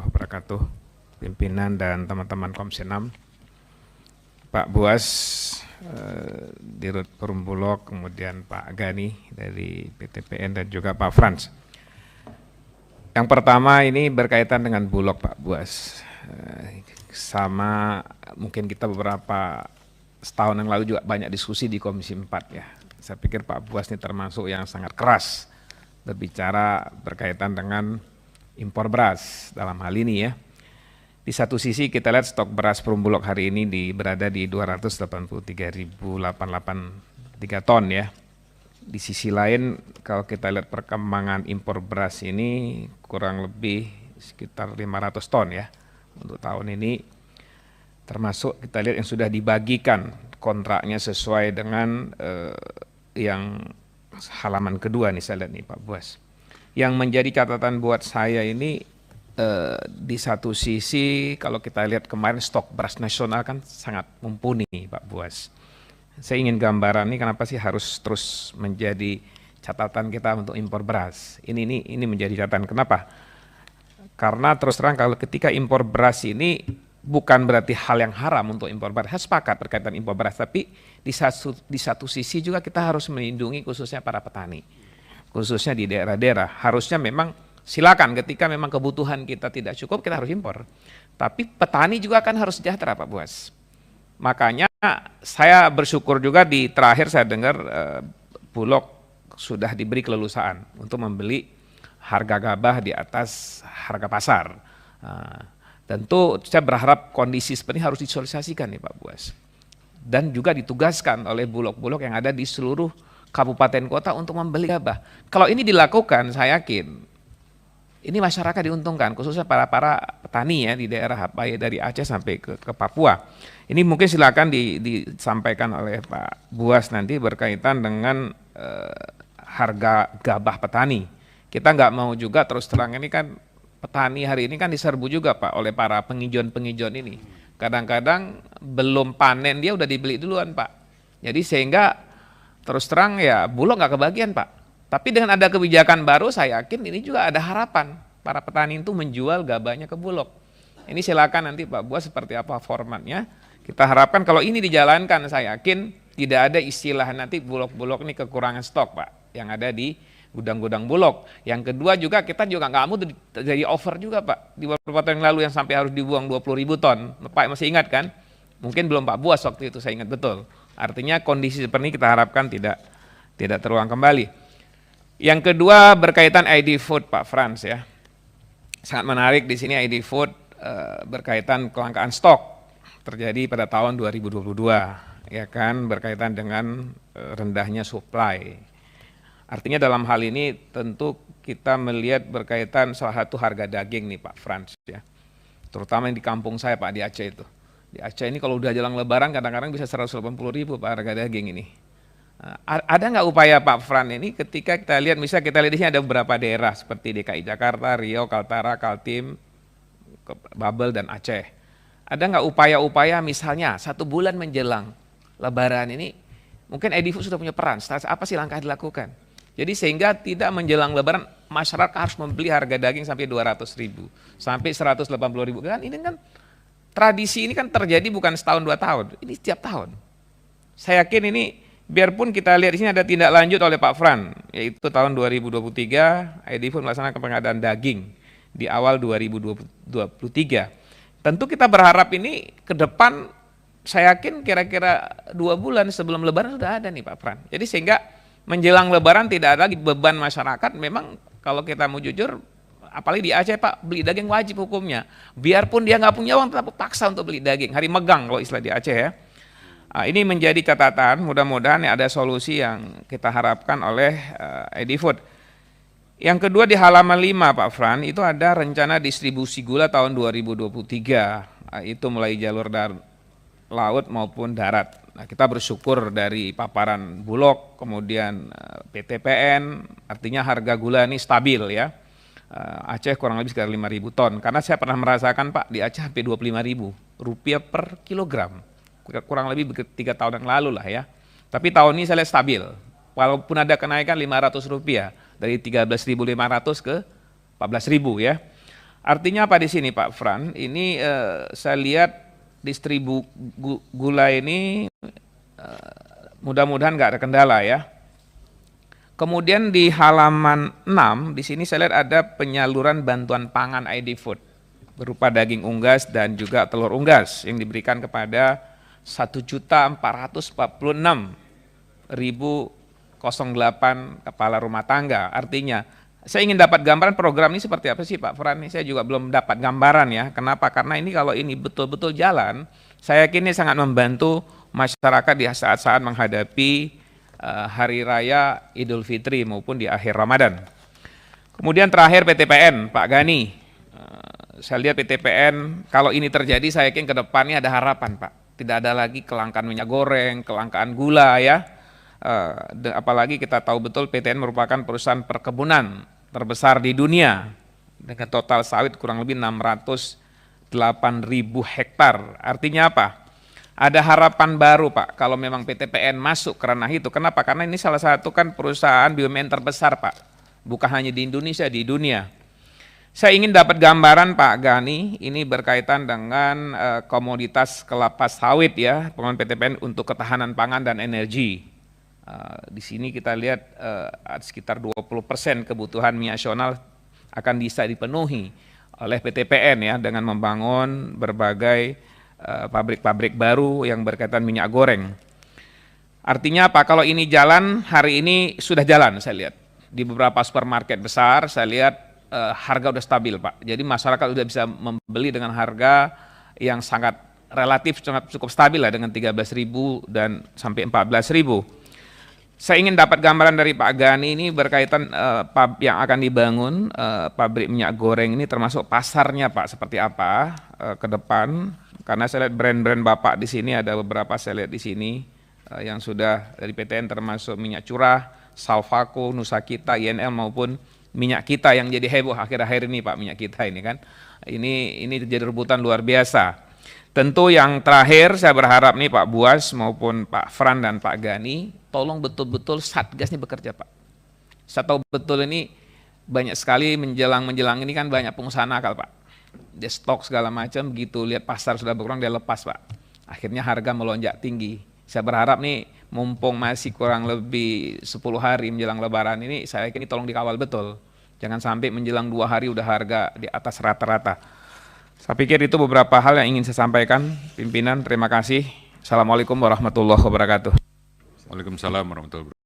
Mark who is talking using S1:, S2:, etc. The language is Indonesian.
S1: wabarakatuh, pimpinan dan teman-teman Komisi 6, Pak Buas, Dirut Perumbulok, kemudian Pak Gani dari PTPN dan juga Pak Frans. Yang pertama ini berkaitan dengan Bulog, Pak Buas. Sama mungkin kita beberapa setahun yang lalu juga banyak diskusi di Komisi 4 ya. Saya pikir Pak Buas ini termasuk yang sangat keras berbicara berkaitan dengan impor beras dalam hal ini ya. Di satu sisi kita lihat stok beras Perumbulok hari ini berada di 283.883 ton ya. Di sisi lain kalau kita lihat perkembangan impor beras ini kurang lebih sekitar 500 ton ya untuk tahun ini, termasuk kita lihat yang sudah dibagikan kontraknya sesuai dengan yang halaman kedua nih saya lihat nih Pak Buas. Yang menjadi catatan buat saya ini di satu sisi kalau kita lihat kemarin stok beras nasional kan sangat mumpuni Pak Buas. Saya ingin gambaran ini kenapa sih harus terus menjadi catatan kita untuk impor beras. Ini menjadi catatan. Kenapa? Karena terus terang kalau ketika impor beras ini bukan berarti hal yang haram untuk impor beras. Saya sepakat berkaitan impor beras, tapi di satu sisi juga kita harus melindungi khususnya para petani. Khususnya di daerah-daerah. Harusnya memang silakan ketika memang kebutuhan kita tidak cukup kita harus impor. Tapi petani juga kan harus sejahtera Pak Buas. Makanya saya bersyukur juga di terakhir saya dengar Bulog sudah diberi keleluasaan untuk membeli harga gabah di atas harga pasar. Tentu saya berharap kondisi seperti ini harus disosialisasikan nih Pak Buas. Dan juga ditugaskan oleh bulog-bulog yang ada di seluruh kabupaten kota untuk membeli gabah. Kalau ini dilakukan saya yakin ini masyarakat diuntungkan, khususnya para petani ya di daerah baik dari Aceh sampai ke Papua. Ini mungkin silakan disampaikan oleh Pak Buas nanti berkaitan dengan harga gabah petani. Kita nggak mau juga terus terang ini kan petani hari ini kan diserbu juga Pak oleh para pengijon-pengijon ini. Kadang-kadang belum panen dia udah dibeli duluan Pak. Jadi sehingga terus terang ya Bulog nggak kebagian Pak. Tapi dengan ada kebijakan baru saya yakin ini juga ada harapan para petani itu menjual gabahnya ke Bulog. Ini silakan nanti Pak Buas seperti apa formatnya. Kita harapkan kalau ini dijalankan saya yakin tidak ada istilah nanti Bulog-Bulog ini kekurangan stok Pak yang ada di gudang-gudang Bulog. Yang kedua juga kita juga nggak mau terjadi over juga Pak. Di beberapa tahun yang lalu yang sampai harus dibuang 20.000 ton. Pak masih ingat kan? Mungkin belum Pak Buas waktu itu saya ingat betul. Artinya kondisi seperti ini kita harapkan tidak terulang kembali. Yang kedua berkaitan ID Food Pak Frans ya. Sangat menarik di sini ID Food berkaitan kelangkaan stok terjadi pada tahun 2022 ya kan, berkaitan dengan rendahnya supply. Artinya dalam hal ini tentu kita melihat berkaitan salah satu harga daging nih Pak Frans ya. Terutama yang di kampung saya Pak di Aceh itu. Di Aceh ini kalau udah jelang lebaran kadang-kadang bisa 180.000 Pak harga daging ini. Ada nggak upaya Pak Fran ini ketika kita lihat, misalnya kita lihat di sini ada beberapa daerah seperti DKI Jakarta, Riau, Kaltara, Kaltim, Babel dan Aceh. Ada nggak upaya-upaya misalnya 1 bulan menjelang lebaran ini, mungkin Edifu sudah punya peran, apa sih langkah dilakukan? Jadi sehingga tidak menjelang lebaran masyarakat harus membeli harga daging sampai 200.000, sampai 180.000. Kan ini kan tradisi ini kan terjadi bukan setahun 2 tahun, ini setiap tahun. Saya yakin ini biarpun kita lihat di sini ada tindak lanjut oleh Pak Fran, yaitu tahun 2023 Edifu melaksanakan pengadaan daging di awal 2023. Tentu kita berharap ini ke depan saya yakin kira-kira 2 bulan sebelum lebaran sudah ada nih Pak Fran. Jadi sehingga menjelang lebaran tidak ada lagi beban masyarakat. Memang kalau kita mau jujur, apalagi di Aceh Pak, beli daging wajib hukumnya. Biarpun dia nggak punya uang tetap paksa untuk beli daging. Hari megang kalau istilah di Aceh ya. Ini menjadi catatan, mudah-mudahan ada solusi yang kita harapkan oleh Edifood. Yang kedua di halaman 5 Pak Fran, itu ada rencana distribusi gula tahun 2023, itu mulai jalur laut maupun darat. Nah, kita bersyukur dari paparan Bulog, kemudian PTPN, artinya harga gula ini stabil ya. Aceh kurang lebih sekitar 5.000 ton, karena saya pernah merasakan Pak di Aceh sampai 25.000 rupiah per kilogram. Kurang lebih 3 tahun yang lalu lah ya. Tapi tahun ini saya lihat stabil. Walaupun ada kenaikan 500 rupiah dari 13.500 ke 14.000 ya. Artinya apa di sini Pak Fran? Ini saya lihat gula ini mudah-mudahan nggak ada kendala ya. Kemudian di halaman 6 di sini saya lihat ada penyaluran bantuan pangan ID Food berupa daging unggas dan juga telur unggas yang diberikan kepada 1.446.008 kepala rumah tangga. Artinya saya ingin dapat gambaran program ini seperti apa sih Pak Fran? Saya juga belum dapat gambaran ya. Kenapa? Karena ini kalau ini betul-betul jalan, saya yakin ini sangat membantu masyarakat di saat-saat menghadapi Hari Raya Idul Fitri maupun di akhir Ramadan. Kemudian terakhir PTPN, Pak Gani. Saya lihat PTPN, kalau ini terjadi saya yakin ke depannya ada harapan Pak. Tidak ada lagi kelangkaan minyak goreng, kelangkaan gula ya. Apalagi kita tahu betul PTN merupakan perusahaan perkebunan terbesar di dunia. Dengan total sawit kurang lebih 608.000 hektar. Artinya apa? Ada harapan baru Pak, kalau memang PTPN masuk ke ranah itu. Kenapa? Karena ini salah satu kan perusahaan BUMN terbesar Pak, bukan hanya di Indonesia, di dunia. Saya ingin dapat gambaran Pak Gani, ini berkaitan dengan komoditas kelapa sawit ya, pengelolaan PTPN untuk ketahanan pangan dan energi. Di sini kita lihat sekitar 20% kebutuhan minyak nasional akan bisa dipenuhi oleh PTPN ya, dengan membangun berbagai pabrik-pabrik baru yang berkaitan minyak goreng. Artinya apa? Kalau ini jalan, hari ini sudah jalan saya lihat. Di beberapa supermarket besar saya lihat harga udah stabil Pak. Jadi masyarakat sudah bisa membeli dengan harga yang sangat relatif sangat cukup stabil lah dengan 13.000 dan sampai 14.000. Saya ingin dapat gambaran dari Pak Gani ini berkaitan yang akan dibangun pabrik minyak goreng ini, termasuk pasarnya Pak seperti apa ke depan. Karena saya lihat brand-brand Bapak di sini ada beberapa saya lihat di sini yang sudah dari PTN, termasuk minyak curah, Salvaco, Nusa Kita, INL maupun minyak kita yang jadi heboh akhir-akhir ini Pak, minyak kita ini kan. Ini terjadi rebutan luar biasa. Tentu yang terakhir saya berharap nih Pak Buas maupun Pak Fran dan Pak Gani, tolong betul-betul Satgas ini bekerja Pak. Saya tahu betul ini banyak sekali menjelang ini kan banyak pengusaha nakal Pak. Dia stok segala macam, begitu lihat pasar sudah berkurang dia lepas Pak. Akhirnya harga melonjak tinggi. Saya berharap nih mumpung masih kurang lebih 10 hari menjelang lebaran ini, saya yakin ini tolong dikawal betul. Jangan sampai menjelang 2 hari udah harga di atas rata-rata. Saya pikir itu beberapa hal yang ingin saya sampaikan. Pimpinan, terima kasih. Assalamualaikum warahmatullahi wabarakatuh.
S2: Waalaikumsalam warahmatullahi wabarakatuh.